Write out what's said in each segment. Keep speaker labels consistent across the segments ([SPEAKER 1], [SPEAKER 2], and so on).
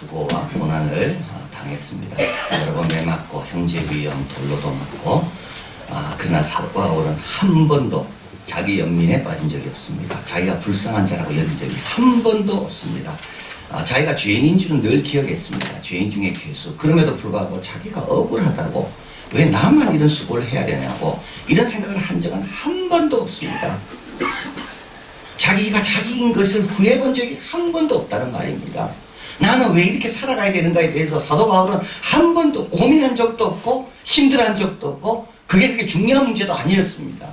[SPEAKER 1] 수고와 고난을 당했습니다. 여러 번 매맞고 형제 위험 돌로도 맞고 그러나 사도 바울은 한 번도 자기 연민에 빠진 적이 없습니다. 자기가 불쌍한 자라고 여긴 적이 한 번도 없습니다. 자기가 죄인인 줄은 늘 기억했습니다. 죄인 중에 괴수. 그럼에도 불구하고 자기가 억울하다고 왜 나만 이런 수고를 해야 되냐고 이런 생각을 한 적은 한 번도 없습니다. 자기가 자기인 것을 후회해본 적이 한 번도 없다는 말입니다. 나는 왜 이렇게 살아가야 되는가에 대해서 사도 바울은 한 번도 고민한 적도 없고 힘들어한 적도 없고 그게 그렇게 중요한 문제도 아니었습니다.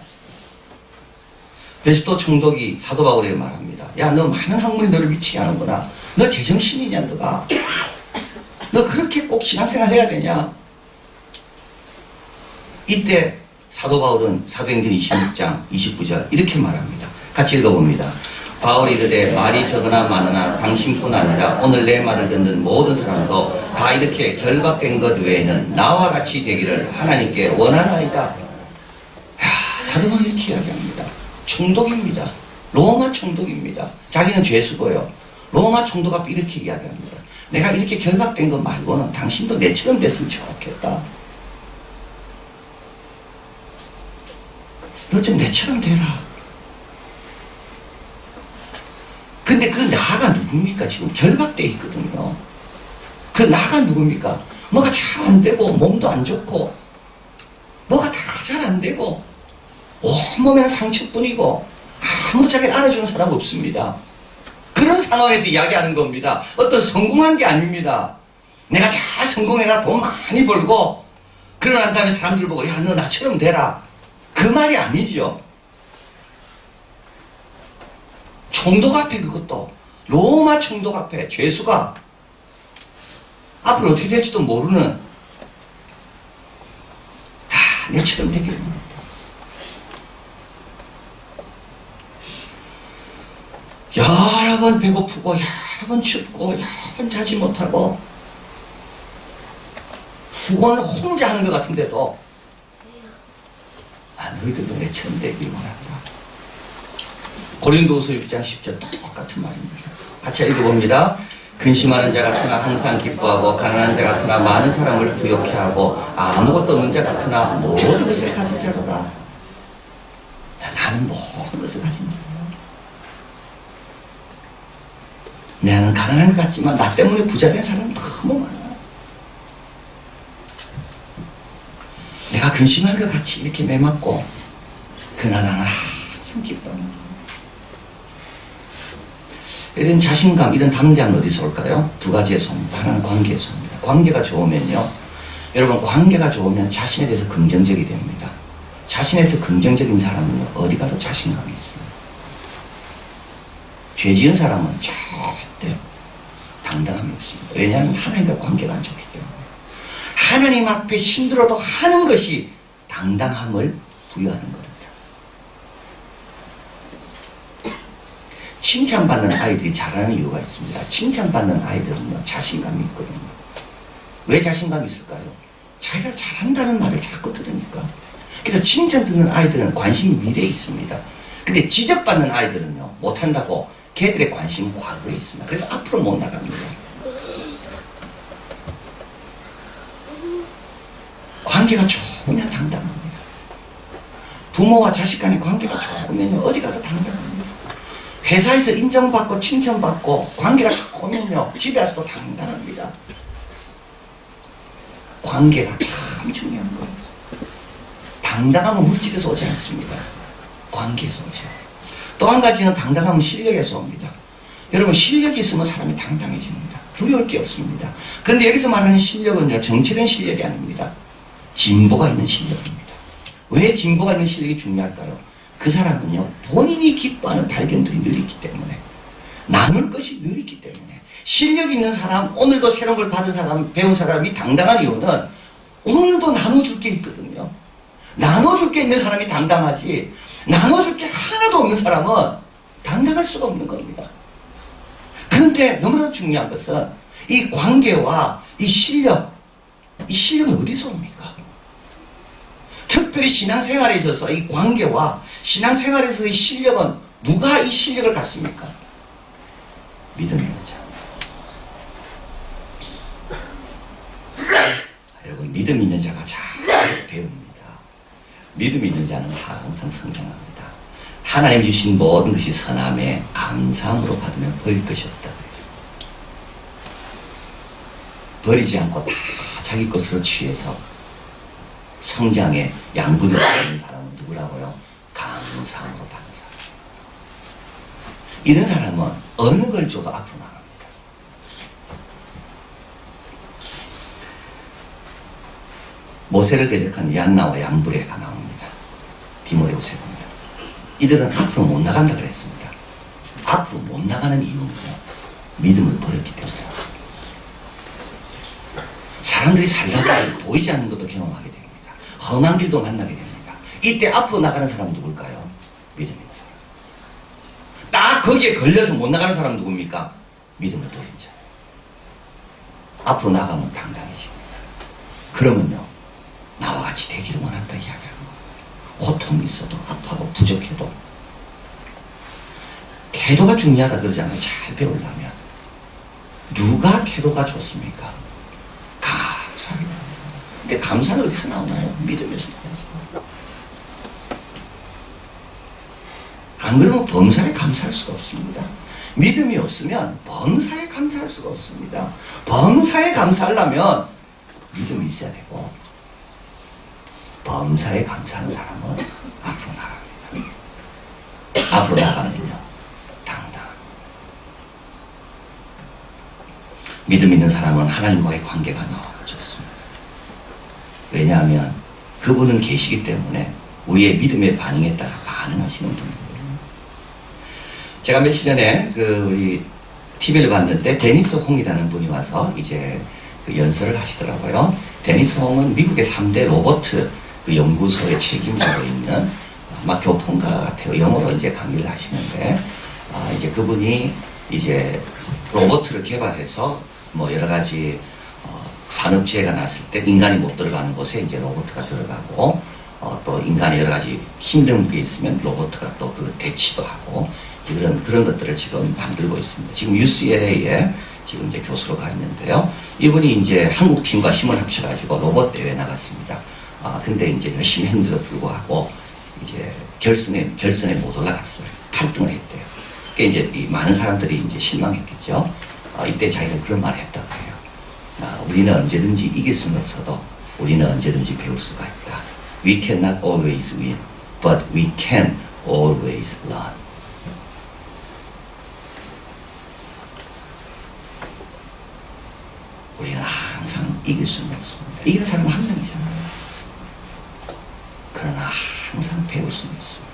[SPEAKER 1] 베스토 총독이 사도 바울에게 말합니다. 야, 너 많은 학문이 너를 미치게 하는구나. 너 제정신이냐 너가. 너 그렇게 꼭 신앙생활 해야 되냐. 이때 사도 바울은 사도행전 26장 29절 이렇게 말합니다. 같이 읽어봅니다. 바울이 이르되 말이 적으나 많으나 당신뿐 아니라 오늘 내 말을 듣는 모든 사람도 다 이렇게 결박된 것 외에는 나와 같이 되기를 하나님께 원하나이다. 사도 바울이 이렇게 이야기합니다. 총독입니다. 로마 총독입니다. 자기는 죄수고요. 로마 총독 앞에 이렇게 이야기합니다. 내가 이렇게 결박된 것 말고는 당신도 내처럼 됐으면 좋겠다. 너 좀 내처럼 되라. 근데 그 나가 누굽니까? 지금 결박되어 있거든요. 그 나가 누굽니까? 뭐가 잘 안 되고 몸도 안 좋고 뭐가 다 잘 안 되고 온몸에는 상처뿐이고 아무도 자기를 알아주는 사람 없습니다. 그런 상황에서 이야기하는 겁니다. 어떤 성공한 게 아닙니다. 내가 잘 성공해라 돈 많이 벌고 그러고 난 다음에 사람들 보고 야 너 나처럼 되라 그 말이 아니죠. 총독 앞에 그것도 로마 총독 앞에 죄수가 앞으로 어떻게 될지도 모르는 다 내처럼 되기를 합니다. 여러 번 배고프고 여러 번 춥고 여러 번 자지 못하고 수고를 혼자 하는 것 같은데도 너희들도 내처럼 되기를 원한다. 고린도후서 6장 10절 똑같은 말입니다. 같이 읽어봅니다. 근심하는 자 같으나 항상 기뻐하고 가난한 자 같으나 많은 사람을 부욕해 하고 아무것도 없는 자 같으나 모든 것을 가진 자로다. 나는 모든 것을 가진 자야. 나는 가난한 것 같지만 나 때문에 부자 된 사람은 너무 많아. 내가 근심한 것 같이 이렇게 매맞고 그러나 나는 항상 기뻐하는 거야. 이런 자신감, 이런 담대함은 어디서 올까요? 두 가지에서 옵니다. 하나는 관계에서 옵니다. 관계가 좋으면요. 여러분 관계가 좋으면 자신에 대해서 긍정적이 됩니다. 자신에서 긍정적인 사람은요. 어디 가도 자신감이 있습니다. 죄 지은 사람은 절대 당당함이 없습니다. 왜냐하면 하나님과 관계가 안 좋기 때문에. 하나님 앞에 힘들어도 하는 것이 당당함을 부여하는 겁니다. 칭찬받는 아이들이 잘하는 이유가 있습니다. 칭찬받는 아이들은요, 자신감이 있거든요. 왜 자신감이 있을까요? 자기가 잘한다는 말을 자꾸 들으니까. 그래서 칭찬 듣는 아이들은 관심이 미래에 있습니다. 근데 지적받는 아이들은요, 못한다고 걔들의 관심은 과거에 있습니다. 그래서 앞으로 못 나갑니다. 관계가 좋으면 당당합니다. 부모와 자식 간의 관계가 좋으면 어디 가도 당당합니다. 회사에서 인정받고 칭찬받고 관계가 좋으면요 집에 와서도 당당합니다. 관계가 참 중요한 거예요. 당당함은 물질에서 오지 않습니다. 관계에서 오죠. 또 한 가지는 당당함은 실력에서 옵니다. 여러분 실력이 있으면 사람이 당당해집니다. 두려울 게 없습니다. 그런데 여기서 말하는 실력은요 정체된 실력이 아닙니다. 진보가 있는 실력입니다. 왜 진보가 있는 실력이 중요할까요? 그 사람은요 본인이 기뻐하는 발견들이 늘 있기 때문에 나눌 것이 늘 있기 때문에 실력 있는 사람 오늘도 새로운 걸 받은 사람 배운 사람이 당당한 이유는 오늘도 나눠줄 게 있거든요. 나눠줄 게 있는 사람이 당당하지 나눠줄 게 하나도 없는 사람은 당당할 수가 없는 겁니다. 그런데 너무나 중요한 것은 이 관계와 이 실력은 어디서 옵니까? 특별히 신앙생활에 있어서 이 관계와 신앙생활에서의 실력은 누가 이 실력을 갖습니까? 믿음의 여자. 믿음 있는 자가 잘 배웁니다. 믿음 있는 자는 항상 성장합니다. 하나님 주신 모든 것이 선함에 감사함으로 받으면 버릴 것이 없다 그랬습니다. 버리지 않고 다 자기 것으로 취해서 성장에 양분을 받는 사람은 누구라고요? 감사함으로 받는 사람. 이런 사람은 어느 걸 줘도 앞으로 나갑니다. 모세를 대적한 얀나와 양브레가 나옵니다. 디모데후서에 보면 이들은 앞으로 못 나간다 그랬습니다. 앞으로 못 나가는 이유는요, 믿음을 버렸기 때문에. 사람들이 살다가 보이지 않는 것도 경험하게 됩니다. 험한 길도 만나게 됩니다. 이때 앞으로 나가는 사람은 누굴까요? 믿음 있는 사람. 딱 거기에 걸려서 못 나가는 사람은 누굽니까? 믿음을 버린 자예요. 앞으로 나가면 당당해집니다. 그러면요, 나와 같이 되기를 원한다 이야기하는 거예요. 고통이 있어도 아파도 부족해도. 태도가 중요하다 그러잖아요. 잘 배우려면. 누가 태도가 좋습니까? 감사를 하는 사람. 근데 감사는 어디서 나오나요? 믿음에서 나와서. 안 그러면 범사에 감사할 수가 없습니다. 믿음이 없으면 범사에 감사할 수가 없습니다. 범사에 감사하려면 믿음이 있어야 되고, 범사에 감사하는 사람은 앞으로 나갑니다. 앞으로 나가면요, 당당. 믿음 있는 사람은 하나님과의 관계가 너무 좋습니다. 왜냐하면 그분은 계시기 때문에 우리의 믿음의 반응에 따라 반응하시는 분이거든요. 제가 며칠 전에 우리 TV를 봤는데 데니스 홍이라는 분이 와서 이제 그 연설을 하시더라고요. 데니스 홍은 미국의 3대 로봇 그 연구소의 책임자로 있는 아마 교포인가 같아요. 영어로 이제 강의를 하시는데, 이제 그분이 이제 로봇을 개발해서 뭐 여러 가지 산업재해가 났을 때 인간이 못 들어가는 곳에 이제 로봇가 들어가고, 또 인간이 여러 가지 힘든 게 있으면 로봇가 또 그 대치도 하고, 그런 것들을 지금 만들고 있습니다. 지금 UCLA에 지금 이제 교수로 가 있는데요. 이분이 이제 한국 팀과 힘을 합쳐가지고 로봇 대회에 나갔습니다. 근데 이제 열심히 했는데도 불구하고 이제 결선에 못 올라갔어요. 8등을 했대요. 그러니까 이제 이 많은 사람들이 이제 실망했겠죠. 이때 자기가 그런 말을 했다고 해요. 우리는 언제든지 이길 수는 없어도 우리는 언제든지 배울 수가 있다. We cannot always win, but we can always learn. 우리는 항상 이길 수는 없습니다. 이기는 사람은 한 명이잖아요. 그러나 항상 배울 수는 있습니다.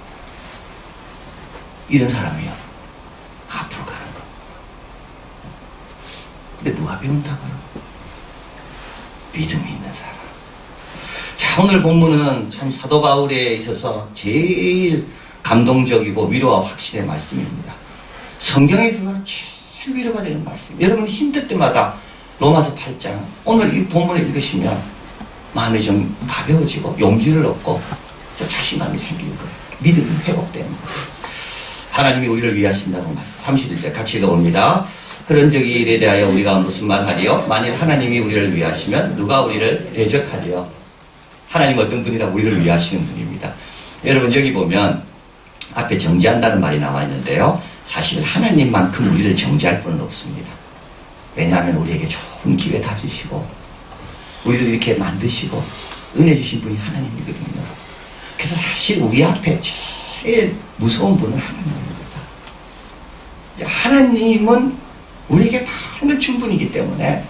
[SPEAKER 1] 이런 사람이요, 앞으로 가는 거. 근데 누가 배운다고요? 믿음이 있는 사람. 자, 오늘 본문은 참 사도 바울에 있어서 제일 감동적이고 위로와 확신의 말씀입니다. 성경에서 제일 위로가 되는 말씀. 여러분 힘들 때마다 로마서 8장 오늘 이 본문을 읽으시면 마음이 좀 가벼워지고 용기를 얻고 자신감이 생기는 거예요. 믿음이 회복되는 거예요. 하나님이 우리를 위하신다고 말씀. 31절 같이 읽어봅니다. 그런 적이 이래 대하여 우리가 무슨 말 하리요? 만일 하나님이 우리를 위하시면 누가 우리를 대적하리요? 하나님 어떤 분이라 우리를 위하시는 분입니다. 여러분 여기 보면 앞에 정죄한다는 말이 나와 있는데요. 사실 하나님만큼 우리를 정죄할 분은 없습니다. 왜냐하면 우리에게 좋은 기회 다 주시고 우리를 이렇게 만드시고 은혜 주신 분이 하나님이거든요. 그래서 사실 우리 앞에 제일 무서운 분은 하나님입니다. 하나님은 우리에게 많은 걸 준 분이기 때문에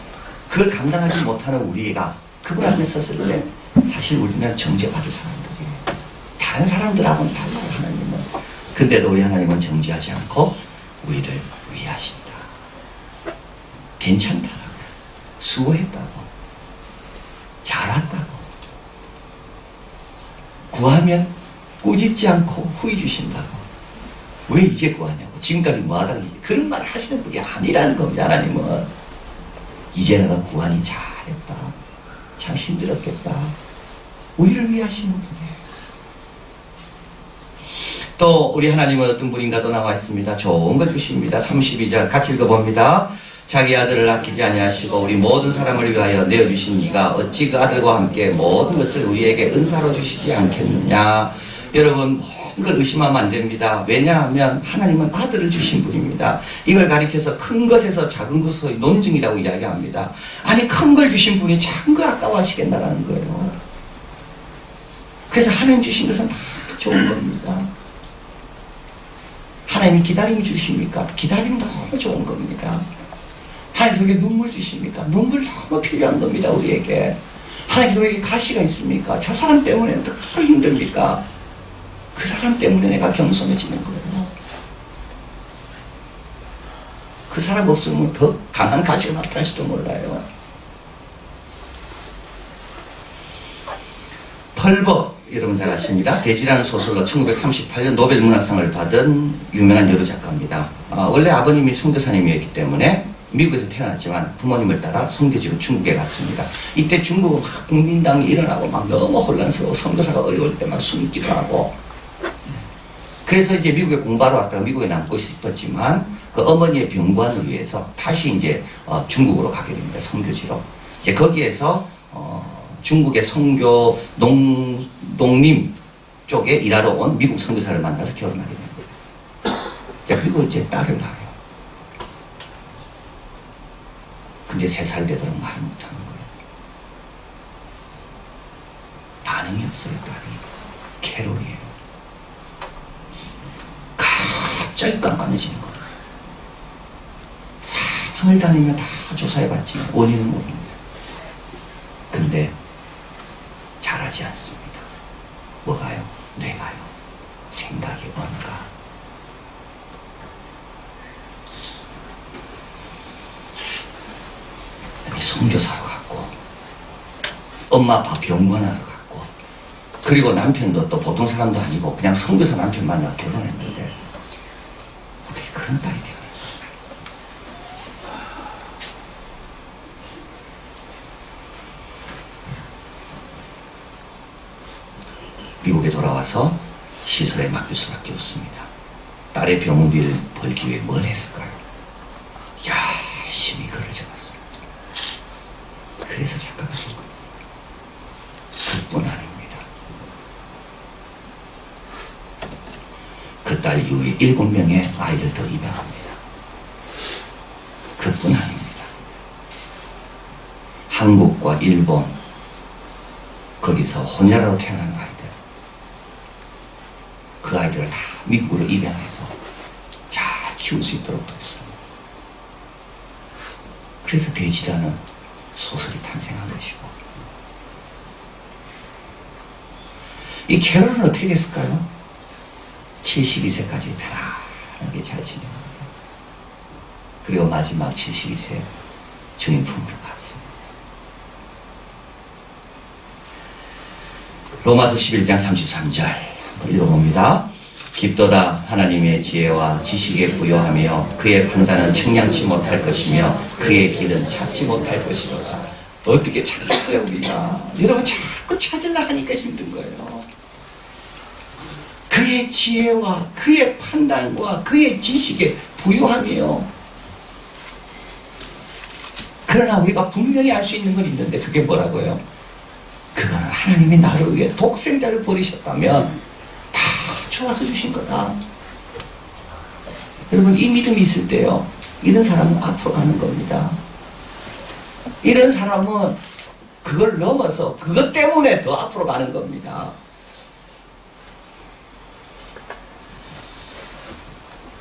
[SPEAKER 1] 그걸 감당하지 못하는 우리가 그분 앞에 섰을 때 사실 우리는 정죄받을 사람들이에요. 다른 사람들하고는 달라요, 하나님은. 근데도 우리 하나님은 정죄하지 않고 우리를 위하신다. 괜찮다라고, 수고했다고, 잘 왔다고, 구하면 꾸짖지 않고 후회 주신다고. 왜 이제 구하냐고, 지금까지 뭐 하다가 그런 말을 하시는 분이 아니라는 겁니다. 하나님은 이제는 너 구하니 잘했다, 참 힘들었겠다, 우리를 위하시는 분이에요. 또 우리 하나님은 어떤 분인가도 나와 있습니다. 좋은 걸 주십니다. 32절 같이 읽어봅니다.
[SPEAKER 2] 자기 아들을 아끼지 아니하시고 우리 모든 사람을 위하여 내어주신 이가 어찌 그 아들과 함께 모든 것을 우리에게 은사로 주시지 않겠느냐. 여러분, 모든 걸 의심하면 안 됩니다. 왜냐하면 하나님은 아들을 주신 분입니다. 이걸 가리켜서 큰 것에서 작은 것의 논증이라고 이야기합니다. 아니, 큰 걸 주신 분이 작은 거 아까워하시겠다라는 거예요. 그래서 하나님 주신 것은 다 좋은 겁니다. 하나님이 기다림 주십니까? 기다림 너무 좋은 겁니다. 하나님 우리에게 눈물 주십니까? 눈물 너무 필요한 겁니다. 우리에게. 하나님 우리에게 가시가 있습니까? 저 사람 때문에 어떻게 힘듭니까? 그 사람 때문에 내가 겸손해지는 거예요. 그 사람 없으면 더 강한 가시가 나타날지도 몰라요. 펄버, 여러분 잘 아십니다. 돼지라는 소설로 1938년 노벨 문학상을 받은 유명한 여러 작가입니다. 원래 아버님이 선교사님이었기 때문에 미국에서 태어났지만 부모님을 따라 선교지로 중국에 갔습니다. 이때 중국은 막 국민당이 일어나고 막 너무 혼란스러워 선교사가 어려울 때 막 숨기도 하고, 그래서 이제 미국에 공부하러 왔다가 미국에 남고 싶었지만 그 어머니의 병관을 위해서 다시 이제 중국으로 가게 됩니다. 선교지로. 이제 거기에서 중국의 선교 농림 쪽에 일하러 온 미국 선교사를 만나서 결혼하게 됩니다. 그리고 이제 딸을 낳아요. 근데 3살 되도록 말을 못하는 거예요. 반응이 없어요, 딸이. 캐롤이에요. 갑자기 깜깜해지는 거예요. 사방을 다니며 다 조사해봤지만 원인은 모릅니다. 근데 잘하지 않습니다. 뭐가요? 뇌가요. 생각이 뭔가. 선교사로 갔고 엄마 아빠 병원하러 갔고, 그리고 남편도 또 보통 사람도 아니고 그냥 선교사 남편 만나 결혼했는데 어떻게 그런 딸이 되어요? 미국에 돌아와서 시설에 맡길 수밖에 없습니다. 딸의 병원비를 벌기 위해 뭘 했을까요? 열심히 글을 적었어요. 그래서 작가가 된 겁니다. 그뿐 아닙니다. 그 딸 이후에 7명의 아이를 더 입양합니다. 그뿐 아닙니다. 한국과 일본, 거기서 혼혈아로 태어난 아이들, 그 아이들을 다 미국으로 입양해서 잘 키울 수 있도록 도왔습니다. 그래서 돼지라는 소설이 탄생한 것이고, 이 캐롤은 어떻게 됐을까요? 72세까지 편안하게 잘 지내고, 그리고 마지막 72세 주님 품으로 갔습니다. 로마서 11장 33절 한번 읽어봅니다. 깊도다 하나님의 지혜와 지식에 부여하며 그의 판단은 측량치 못할 것이며 그의 길은 찾지 못할 것이로다. 어떻게 찾겠어요 우리가? 여러분 자꾸 찾으려 하니까 힘든 거예요. 그의 지혜와 그의 판단과 그의 지식에 부여하며, 그러나 우리가 분명히 알 수 있는 건 있는데 그게 뭐라고요? 그거는 하나님이 나를 위해 독생자를 버리셨다면 좋아서 주신 거다. 여러분, 이 믿음이 있을 때요, 이런 사람은 앞으로 가는 겁니다. 이런 사람은 그걸 넘어서 그것 때문에 더 앞으로 가는 겁니다.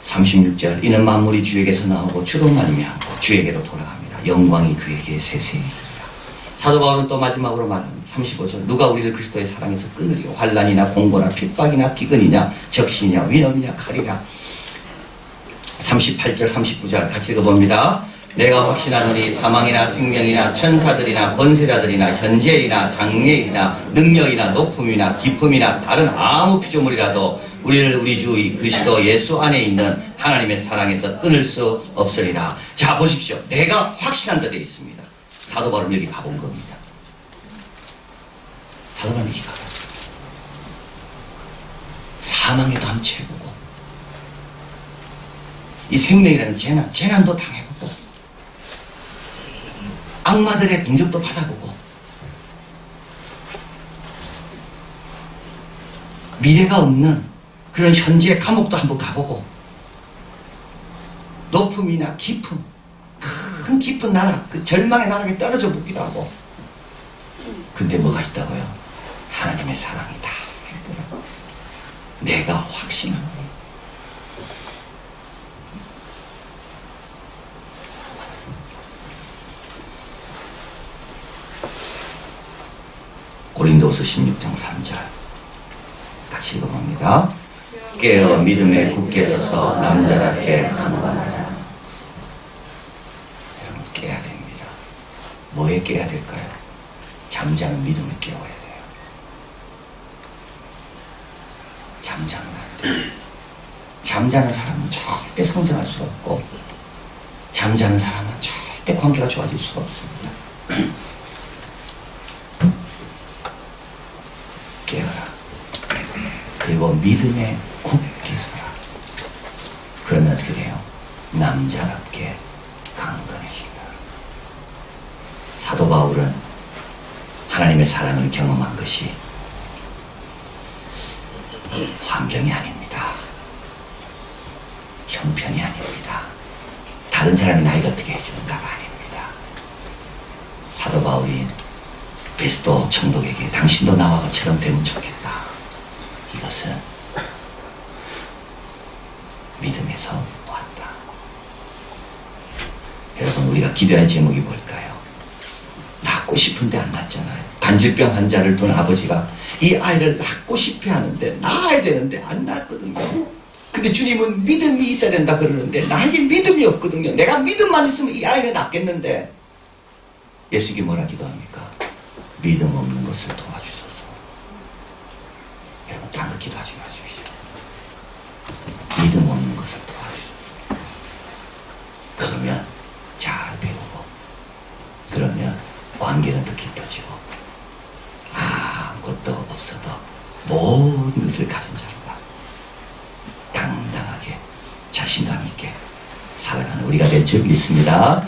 [SPEAKER 2] 36절, 이는 만물이 주에게서 나오고 주도 말미암고 주에게로 돌아갑니다. 영광이 그에게 세세히 있으리라. 사도 바울은 또 마지막으로 말합니다. 35절, 누가 우리를 그리스도의 사랑에서 끊으리요? 환난이나 공고나 핍박이나 비근이냐 적시냐 위험이냐 칼이냐. 38절 39절 같이 읽어봅니다. 내가 확신하노니 사망이나 생명이나 천사들이나 권세자들이나 현재이나 장래이나 능력이나 높음이나 깊음이나 다른 아무 피조물이라도 우리를 우리 주 그리스도 예수 안에 있는 하나님의 사랑에서 끊을 수 없으리라. 자, 보십시오. 내가 확신한다 되어 있습니다. 사도 바울은 여기 가본 겁니다. 사도 바울은 여기 가봤어요. 사망에도 한번 채보고, 이 생명이라는 재난도 당해보고,
[SPEAKER 1] 악마들의 공격도 받아보고 미래가 없는 그런 현재의 감옥도 한번 가보고 높음이나 깊음, 큰 깊은 나라, 그 절망의 나락에 떨어져 보기도 하고. 근데 뭐가 있다고요? 하나님의 사랑이다. 내가 확신합니다.
[SPEAKER 2] 고린도후서 16장 3절 같이 읽어봅니다. 깨어 믿음에 굳게 서서 남자답게 강건하라.
[SPEAKER 1] 여러분 깨야 됩니다. 뭐에 깨야 될까요? 잠자는 믿음을 깨워야 돼요. 잠자는 안 돼요. 잠자는 사람은 절대 성장할 수가 없고 잠자는 사람은 절대 관계가 좋아질 수가 없습니다. 깨어라. 그리고 믿음에 굳게 서라. 그러면 어떻게 돼요? 남자답게 강건해진다. 사도 바울은 하나님의 사랑을 경험한 것이 환경이 아닙니다. 형편이 아닙니다. 다른 사람이 나이가 어떻게 해주는가가 아닙니다. 사도 바울이 베스도 총독에게 당신도 나와 같이처럼 되면 좋겠다. 이것은 믿음에서 왔다. 여러분 우리가 기도할 제목이 뭘까요? 낳고 싶은데 안 낳잖아요. 간질병 환자를 둔 아버지가 이 아이를 낳고 싶어 하는데 낳아야 되는데 안 낳거든요. 근데 주님은 믿음이 있어야 된다 그러는데 나에게 믿음이 없거든요. 내가 믿음만 있으면 이 아이를 낳겠는데 예수님이 뭐라 기도합니까? 믿음 없는 것을 도와주소서. 여러분 딴 거 기도하지 마십시오. 믿음 없는 것을 도와주소서. 그러면 잘 배우고 그러면 관계는 더 깊어지고 아무것도 없어도 모든 것을 가진 자로다 당당하게 자신감 있게 살아가는 우리가 될 줄 믿습니다.